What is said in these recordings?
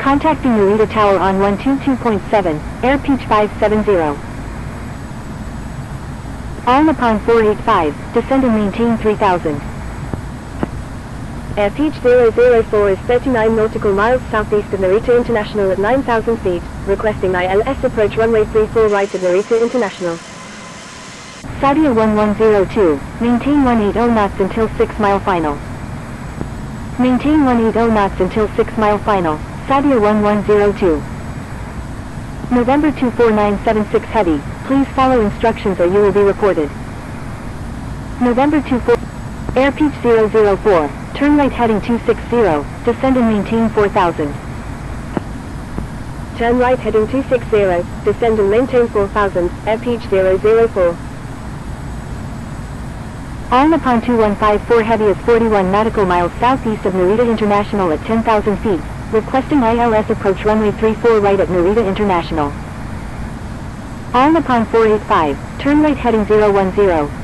Contacting Narita Tower on 122.7, air pitch 570. All Nippon 485, descend and maintain 3000. Air pitch 004 is 39 nautical miles southeast of Narita International at 9,000 feet, requesting ILS approach runway 34 right at Narita International. Saudia 1102, maintain 180 knots until 6 mile final. Maintain 180 knots until 6 mile final, Saudia 1102. November 24976 heavy, please follow instructions or you will be reported. November 24, air pitch 004, turn right heading 260, descend and maintain 4000. Turn right heading 260, descend and maintain 4000, air pitch 004. All Nippon 2154 heavy is 41 nautical miles southeast of Narita International at 10,000 feet, requesting ILS approach runway 34 right at Narita International. All Nippon 485, turn right heading 010,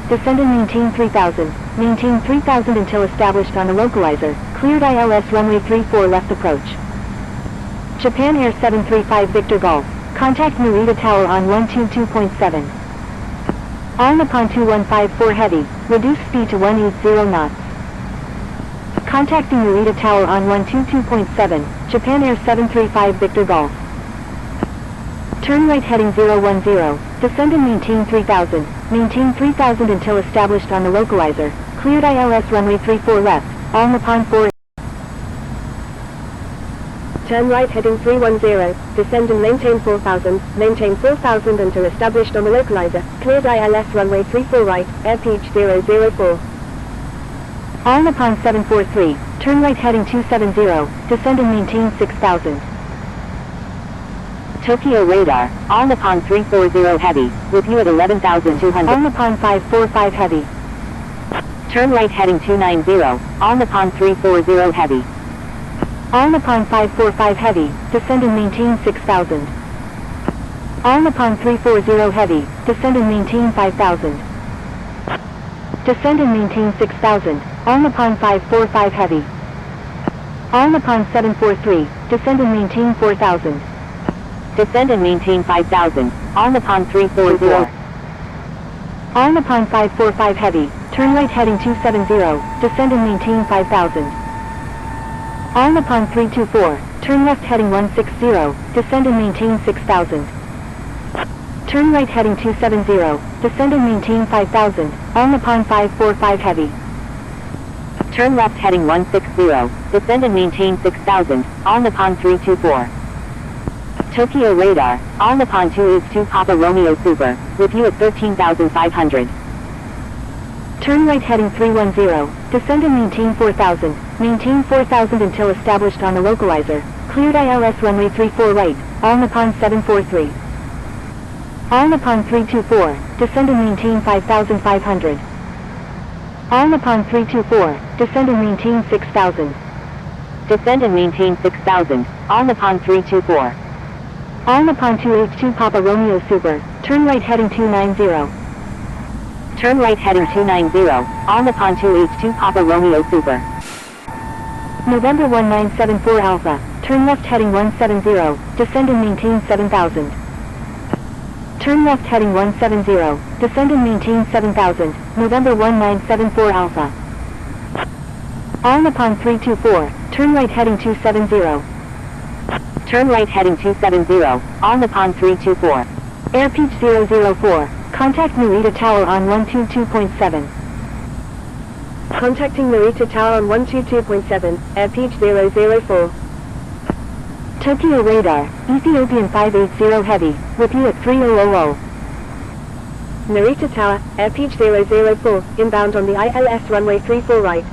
descend and maintain 3000, maintain 3000 until established on the localizer, cleared ILS runway 34 left approach. Japan Air 735 Victor Golf, contact Narita Tower on 122.7. All Nippon 2154 heavy, reduce speed to 180 knots. Contacting Narita Tower on 122.7, Japan Air 735 Victor Golf. Turn right heading 010, descend and maintain 3000, maintain 3000 until established on the localizer, cleared ILS runway 34 left, all Nippon 4. Turn right heading 310, descend and maintain 4000 until established on the localizer, cleared ILS runway 34 right, air pitch 004. All Nippon 743, turn right heading 270, descend and maintain 6000. Tokyo radar, all Nippon 340 heavy, with you at 11,200. All Nippon 545 heavy. Turn right heading 290, all Nippon 340 heavy. All Nippon 545 heavy, descend and maintain 6000. All Nippon 340 heavy, descend and maintain 5000. Descend and maintain 6000, all Nippon 545 heavy. All Nippon 743, descend and maintain 4000. Descend and maintain 5000, all Nippon 340. All Nippon 545 heavy, turn right heading 270, descend and maintain 5000. All Nippon 324, turn left heading 160, descend and maintain 6000. Turn right heading 270, descend and maintain 5000, all Nippon 545 heavy. Turn left heading 160, descend and maintain 6000, all Nippon 324. Tokyo radar, all Nippon 282 Papa Romeo Super, with you at 13,500. Turn right heading 310, descend and maintain 4000 until established on the localizer, cleared ILS runway 34 right, all Nippon 743. All Nippon 324, descend and maintain 5500. All Nippon 324, descend and maintain 6000. Descend and maintain 6000, all Nippon 324. All Nippon 282 Papa Romeo Super, turn right heading 290. Turn right heading 290, all Nippon 282 Papa Romeo Super. November 1974 Alpha, turn left heading 170, descend and maintain 7000. Turn left heading 170, descend and maintain 7000, November 1974 Alpha. All Nippon 324, turn right heading 270. Turn right heading 270, all Nippon 324. Air pitch 004, contact Narita Tower on 122.7. Contacting Narita Tower on 122.7, air pitch 004. Tokyo radar, Ethiopian 580 heavy, with you at 3000. Narita Tower, air pitch 004, inbound on the ILS runway 34 right.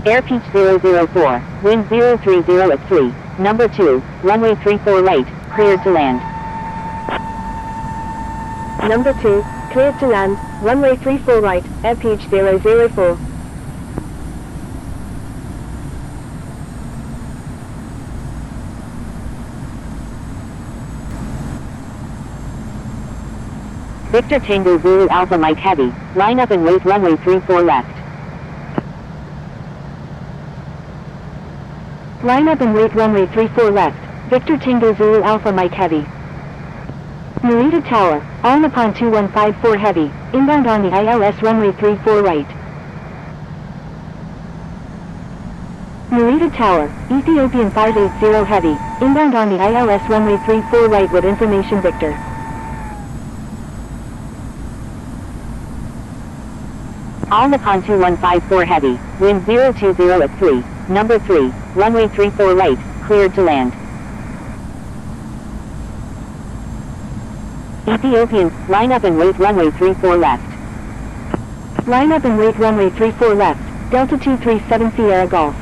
Air pitch 004, wind 030 at 3, number 2, runway 34 right, cleared to land. Number 2, cleared to land, runway 34 right, air pitch 004. Victor Tango Zulu Alpha Mike Heavy, line up and wait runway 34 left. Line up and wait runway 34 left, Victor Tango Zulu Alpha Mike Heavy. Narita Tower, all Nippon 2154 Heavy, inbound on the ILS runway 34 right. Narita Tower, Ethiopian 580 Heavy, inbound on the ILS runway 34 right with information Victor. All Nippon 2154 Heavy, wind 020 at 3, number 3, runway 34 right, cleared to land. Ethiopian, line up and wait runway 34 left. Line up and wait runway 34 left, Delta 237 Sierra Golf.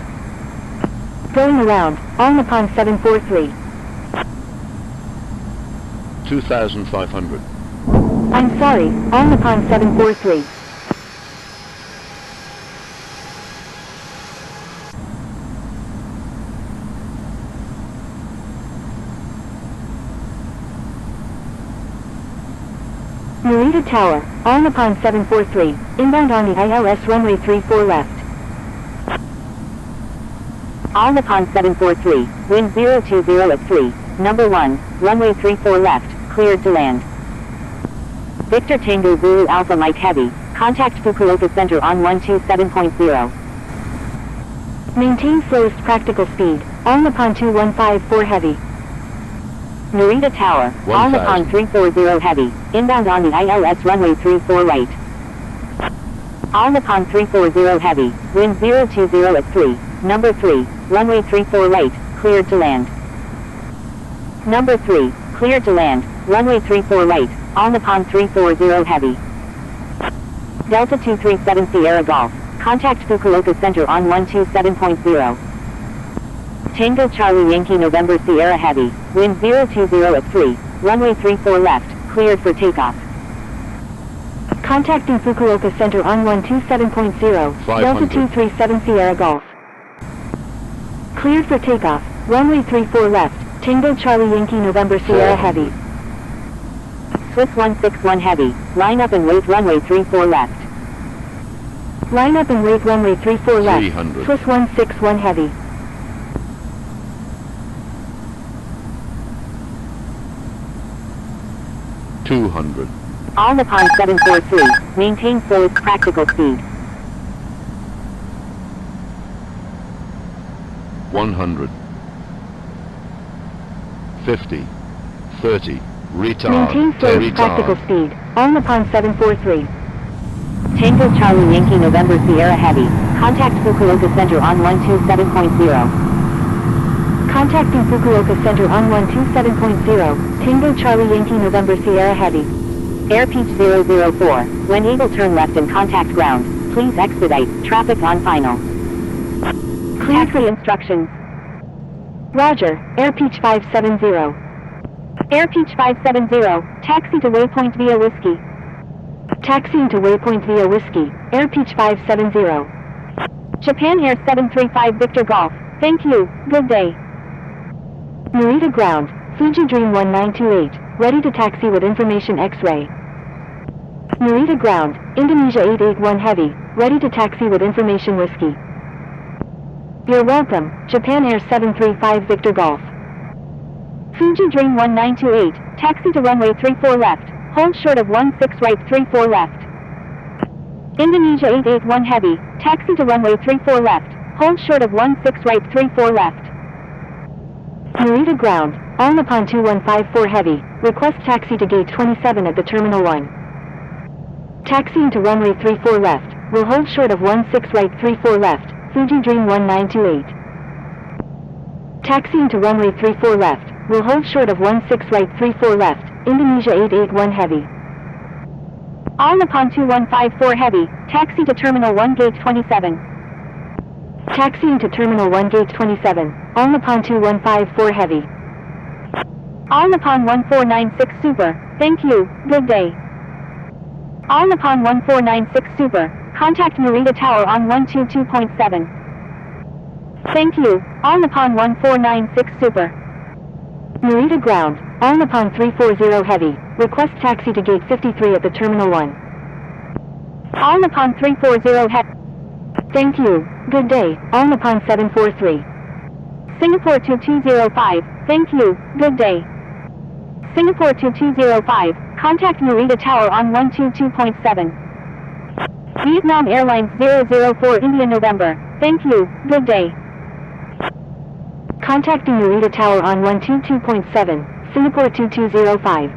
Going around, all Nippon 743. 2,500. I'm sorry, all Nippon 743. Narita Tower, all Nippon 743, inbound on the ILS runway 34 left. All Nippon 743, wind 020 at 3, number 1, runway 34 left, cleared to land. Victor Tango Zulu Alpha Mike Heavy, contact Fukuoka Center on 127.0. Maintain slowest practical speed, all Nippon 2154 Heavy. Narita Tower, all Nippon 340 Heavy, inbound on the ILS runway 34 right. All Nippon 340 Heavy, wind 020 at 3, number 3, runway 34 right, cleared to land. Number 3, cleared to land, runway 34 right, all Nippon 340 Heavy. Delta 237 Sierra Golf, contact Fukuoka Center on 127.0. Tango Charlie Yankee November Sierra Heavy, wind 020 at 3, runway 34 left, cleared for takeoff. Contacting Fukuoka Center on 127.0, 500. Delta 237 Sierra Golf. Cleared for takeoff, runway 34 left, Tango Charlie Yankee November Sierra 400. Heavy. Swiss 161 Heavy, line up and wait runway 34 left. Line up and wait runway 34 left, 300. Swiss 161 Heavy. $200. All Nippon 743, maintain slowest practical speed. 100. 50. 30. Retard. Maintain slowest retard. practical speed, all Nippon 743. Tango Charlie Yankee November Sierra Heavy, contact Fukuoka Center on 127.0. Contacting Fukuoka Center on 127.0, Tango Charlie Yankee November Sierra Heavy. Airpeach 004, when able turn left and contact ground, please expedite, traffic on final. Cleared Taxi instructions. Roger, Airpeach 570. Airpeach 570, taxi to waypoint via Whiskey. Taxiing to waypoint via Whiskey, Airpeach 570. Japan Air 735 Victor Golf, thank you, good day. Narita Ground, Fuji Dream 1928, ready to taxi with information X-ray. Narita Ground, Indonesia 881 Heavy, ready to taxi with information Whiskey. You're welcome, Japan Air 735 Victor Golf. Fuji Dream 1928, taxi to runway 34 left, hold short of 16 right 34 left. Indonesia 881 Heavy, taxi to runway 34 left, hold short of 16 right 34 left. Narita Ground, all Nippon 2154 Heavy, request taxi to gate 27 at the Terminal 1. Taxiing to runway 34 left, will hold short of 16 right 34 left, Fuji Dream 1928. Taxiing to runway 34 left, will hold short of 16 right 34 left, Indonesia 881 Heavy. All Nippon 2154 Heavy, taxi to Terminal 1 gate 27. Taxiing to Terminal 1 gate 27, all Nippon 2154 Heavy. All Nippon 1496 Super, thank you, good day. All Nippon 1496 Super, contact Narita Tower on 122.7. Thank you, All Nippon 1496 Super. Narita Ground, all Nippon 340 Heavy, request taxi to gate 53 at the Terminal 1. All Nippon 340 Heavy. Thank you, good day, all Nippon 743. Singapore 2205, thank you, good day. Singapore 2205, contact Narita Tower on 122.7. Vietnam Airlines 004 India November, thank you, good day. Contacting Narita Tower on 122.7, Singapore 2205.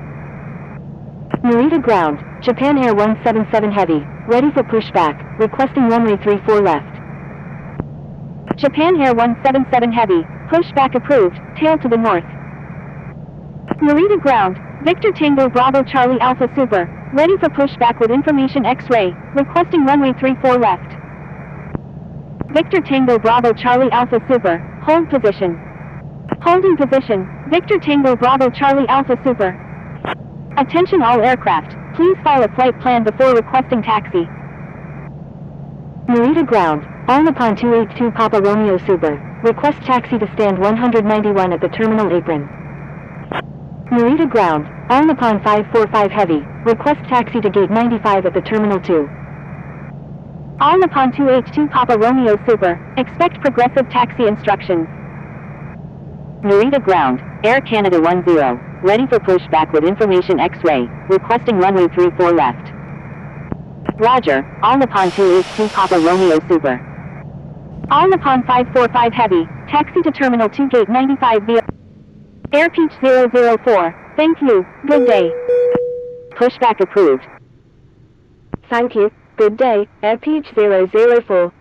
Narita Ground, Japan Air 177 Heavy, ready for pushback, requesting runway 34 left. Japan Air 177 Heavy, pushback approved, tail to the north. Narita Ground, Victor Tango Bravo Charlie Alpha Super, ready for pushback with information X-ray, requesting runway 34 left. Victor Tango Bravo Charlie Alpha Super, hold position. Holding position, Victor Tango Bravo Charlie Alpha Super. Attention all aircraft, please file a flight plan before requesting taxi. Narita Ground, All Nippon 282 Papa Romeo Super, request taxi to stand 191 at the terminal apron. Narita Ground, All Nippon 545 Heavy, request taxi to gate 95 at the terminal 2. All Nippon 282 Papa Romeo Super, expect progressive taxi instructions. Narita Ground, Air Canada 10, ready for pushback with information X-ray, requesting runway 34 left. Roger, All Nippon 282 Papa Romeo Super. All Nippon 545 Heavy, taxi to Terminal 2 Gate 95 via Air Peach 004, thank you, good day. Pushback approved. Thank you, good day, Air Peach 004.